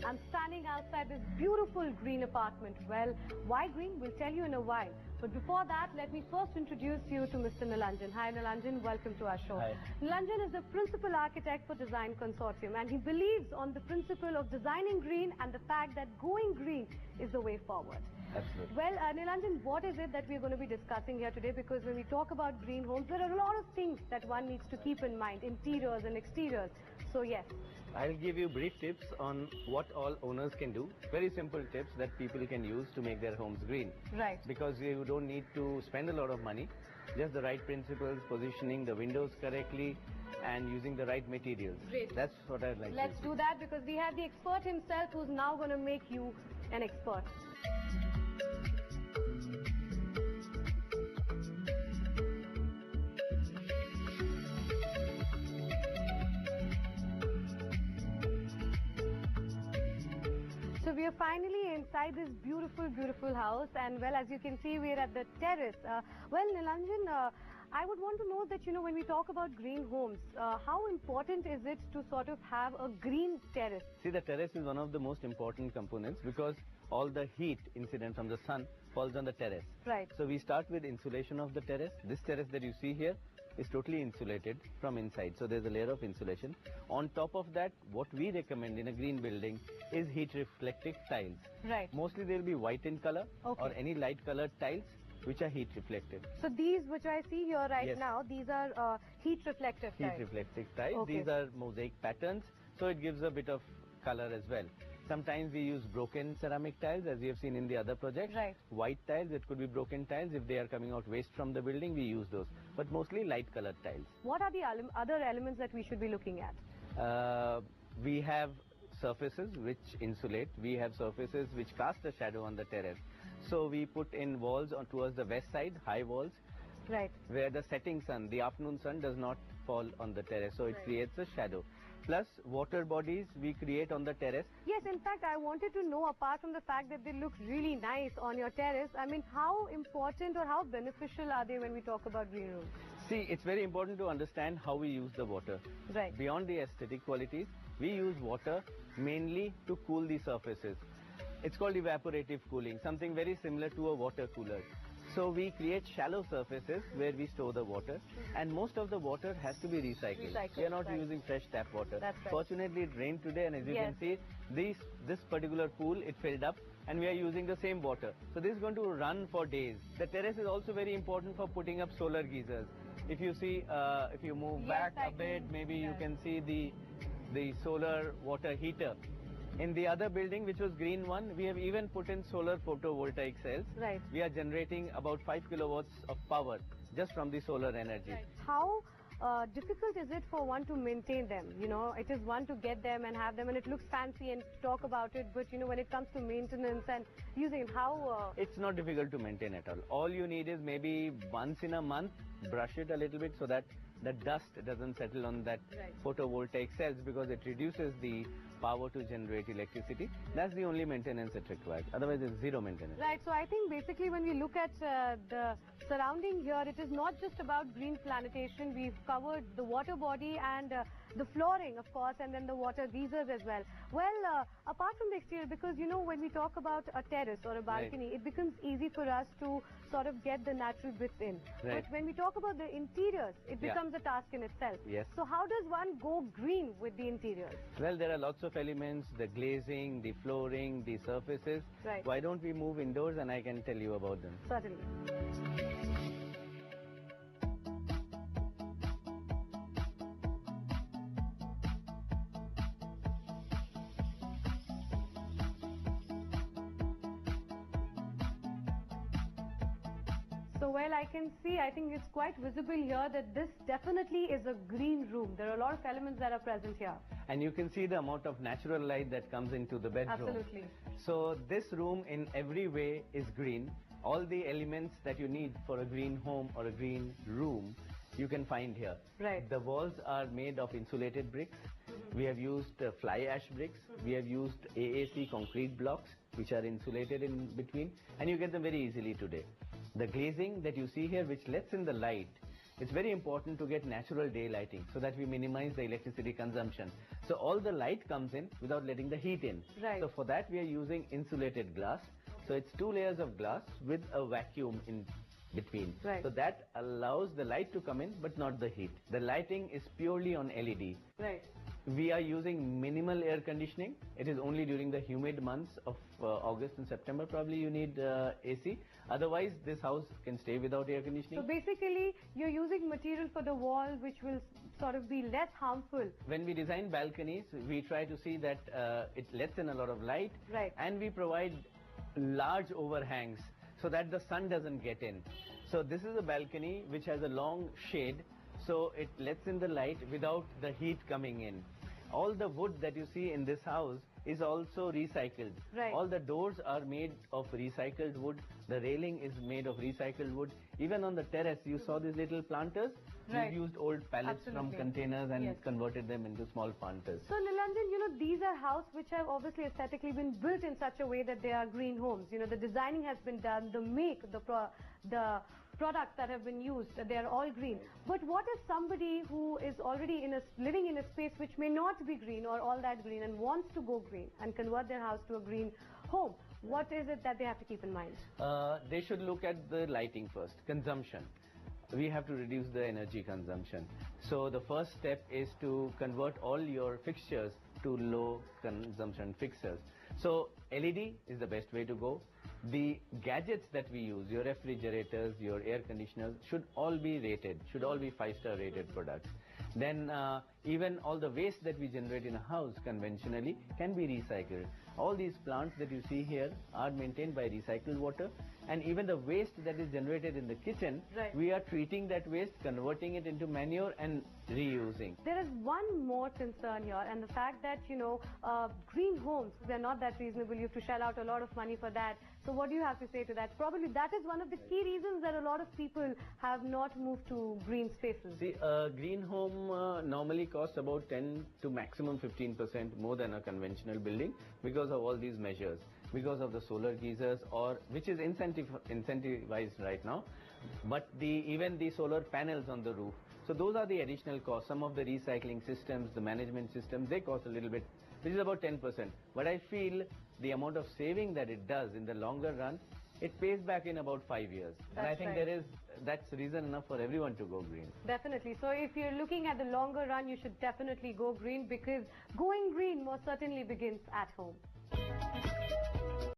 I'm standing outside this beautiful green apartment. Well, why green? We'll tell you in a while. But before that, let me first introduce you to Mr. Nilanjan. Hi Nilanjan, welcome to our show. Hi. Nilanjan is the principal architect for Design Consortium, and he believes on the principle of designing green and the fact that going green is the way forward. Absolutely. Well, Nilanjan, what is it that we're going to be discussing here today? Because when we talk about green homes, there are a lot of things that one needs to keep in mind, interiors and exteriors. So yes. I'll give you brief tips on what all owners can do. Very simple tips that people can use to make their homes green. Right. Because you don't need to spend a lot of money. Just the right principles, positioning the windows correctly and using the right materials. Great. That's what I'd like Let's to do that, because we have the expert himself who's now going to make you an expert. So we are finally inside this beautiful, beautiful house, and well, as you can see, we are at the terrace. Well, Nilanjan, I would want to know that, you know, when we talk about green homes, how important is it to sort of have a green terrace? See, the terrace is one of the most important components because all the heat incident from the sun falls on the terrace. Right. So we start with insulation of the terrace. This terrace that you see here is totally insulated from inside. So there's a layer of insulation. On top of that, what we recommend in a green building is heat reflective tiles. Right. Mostly they'll be white in color, Okay. or any light colored tiles which are heat reflective. So these which I see here right Yes. now, these are heat reflective Heat tiles. reflective tiles. Okay. These are mosaic patterns, so it gives a bit of color as well. Sometimes we use broken ceramic tiles, as you have seen in the other projects. Right. White tiles, it could be broken tiles. If they are coming out waste from the building, we use those. But mostly light colored tiles. What are the other elements that we should be looking at? We have surfaces which insulate. We have surfaces which cast a shadow on the terrace. So we put in walls on towards the west side, high walls, Right. where the setting sun, the afternoon sun does not fall on the terrace. So it Right. creates a shadow. Plus water bodies we create on the terrace. Yes, in fact, I wanted to know, apart from the fact that they look really nice on your terrace, I mean, how important or how beneficial are they when we talk about green rooms? See, it's very important to understand how we use the water. Right. Beyond the aesthetic qualities, we use water mainly to cool the surfaces. It's called evaporative cooling, something very similar to a water cooler. So we create shallow surfaces where we store the water, and most of the water has to be recycled. We are not right. using fresh tap water. That's right. Fortunately, it rained today, and as you Yes. can see, this particular pool, it filled up, and we are using the same water. So this is going to run for days. The terrace is also very important for putting up solar geysers. If you see, if you move Yes, back I a bit, can- maybe you yes. can see the solar water heater. In the other building, which was green one, we have even put in solar photovoltaic cells. Right. We are generating about 5 kilowatts of power just from the solar energy. Right. How difficult is it for one to maintain them? You know, it is one to get them and have them, and it looks fancy and talk about it, but you know, when it comes to maintenance and using it, how... It's not difficult to maintain at all. All you need is maybe once in a month, brush it a little bit so that the dust doesn't settle on that Right. photovoltaic cells, because it reduces the power to generate electricity. That's the only maintenance it requires. Otherwise, it's zero maintenance. Right, so I think basically when we look at the surrounding here, it is not just about green planetation. We've covered the water body and the flooring, of course, and then the water geysers as well. Well, apart from the exterior, because you know, when we talk about a terrace or a balcony, it becomes easy for us to sort of get the natural bits in. Right. But when we talk about the interiors, it Yeah. becomes a task in itself. Yes. So how does one go green with the interiors? Well, there are lots of elements, the glazing, the flooring, the surfaces. Right. Why don't we move indoors and I can tell you about them. Certainly. So, well, I can see, I think it's quite visible here that this definitely is a green room. There are a lot of elements that are present here. And you can see the amount of natural light that comes into the bedroom. Absolutely. So this room in every way is green. All the elements that you need for a green home or a green room, you can find here. Right. The walls are made of insulated bricks. We have used fly ash bricks. We have used AAC concrete blocks, which are insulated in between, and you get them very easily today. The glazing that you see here, which lets in the light, it's very important to get natural day lighting so that we minimize the electricity consumption. So all the light comes in without letting the heat in. Right. So for that we are using insulated glass. So it's 2 layers of glass with a vacuum in between. Right. So that allows the light to come in but not the heat. The lighting is purely on LED. Right. We are using minimal air conditioning. It is only during the humid months of August and September probably you need AC. Otherwise this house can stay without air conditioning. So basically you're using material for the wall which will sort of be less harmful. When we design balconies, we try to see that it lets in a lot of light. Right. And we provide large overhangs so that the sun doesn't get in. So this is a balcony which has a long shade, so it lets in the light without the heat coming in. All the wood that you see in this house is also recycled. Right. All the doors are made of recycled wood. The railing is made of recycled wood. Even on the terrace, you saw these little planters. Right. We've used old pallets Absolutely. from containers and Yes. converted them into small planters. So Nilanjan, these are houses which have obviously aesthetically been built in such a way that they are green homes. The designing has been done, the make, the products that have been used, they are all green. But what if somebody who is already living in a space which may not be green or all that green and wants to go green and convert their house to a green home? What is it that they have to keep in mind? They should look at the lighting first, consumption. We have to reduce the energy consumption. So the first step is to convert all your fixtures to low consumption fixtures. So LED is the best way to go. The gadgets that we use, your refrigerators, your air conditioners, should all be rated, should all be 5-star rated products. Then even all the waste that we generate in a house conventionally can be recycled. All these plants that you see here are maintained by recycled water, and even the waste that is generated in the kitchen, right, we are treating that waste, converting it into manure and reusing. There is one more concern here, and the fact that, green homes, they're not that reasonable. You have to shell out a lot of money for that. So what do you have to say to that? Probably that is one of the key reasons that a lot of people have not moved to green spaces. See, a green home normally costs about 10 to maximum 15% more than a conventional building because of all these measures, because of the solar geysers, or which is incentivized right now, but even the solar panels on the roof. So those are the additional costs. Some of the recycling systems, the management systems, they cost a little bit, which is about 10%. But I feel the amount of saving that it does in the longer run, it pays back in about 5 years. That's and I think right. that's reason enough for everyone to go green. Definitely. So if you're looking at the longer run, you should definitely go green, because going green most certainly begins at home.